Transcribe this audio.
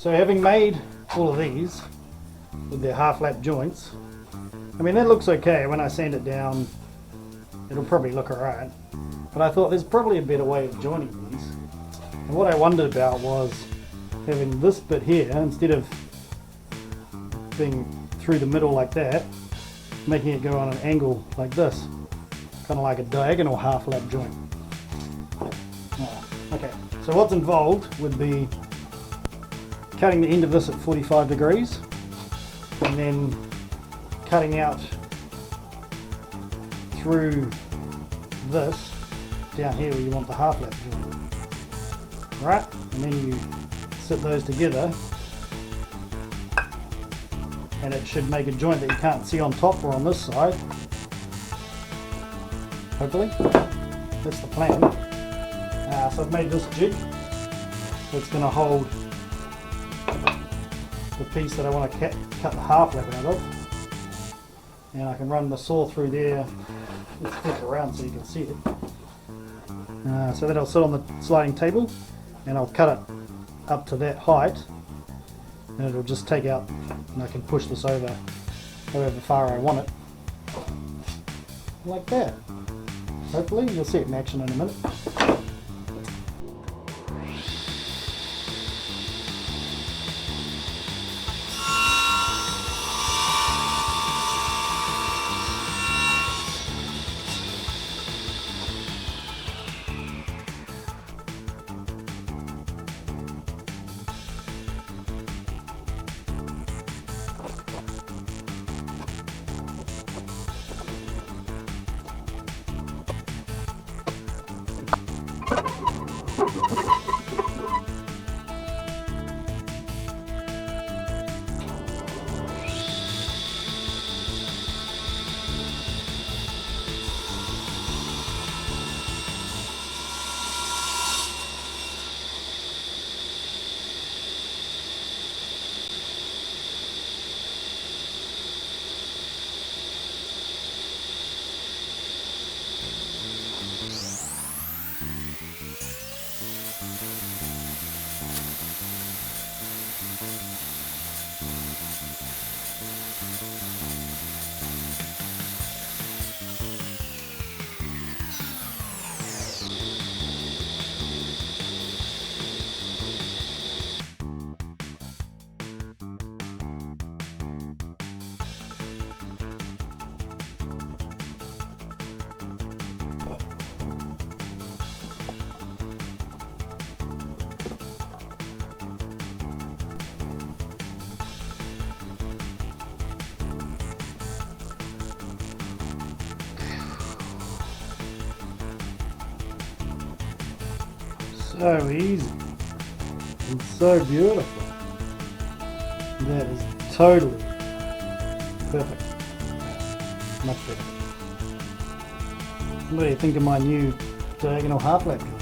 So having made all of these with their half lap joints, I mean that looks okay. When I sand it down it'll probably look alright, but I thought there's probably a better way of joining these, and what I wondered about was having this bit here, instead of being through the middle like that, making it go on an angle like this, kind of like a diagonal half lap joint. Okay, so what's involved would be cutting the end of this at 45 degrees and then cutting out through this down here where you want the half lap joint. Right, and then you sit those together and it should make a joint that you can't see on top or on this side. Hopefully, that's the plan. So I've made this jig that's going to hold the piece that I want to cut the half lap out of, and I can run the saw through there. Let's flip it around so you can see it. So that'll sit on the sliding table, and I'll cut it up to that height, and it'll just take out, and I can push this over however far I want it, like that. Hopefully you'll see it in action in a minute. So easy and so beautiful. That is totally perfect. Much better. What do you think of my new diagonal half lap joint?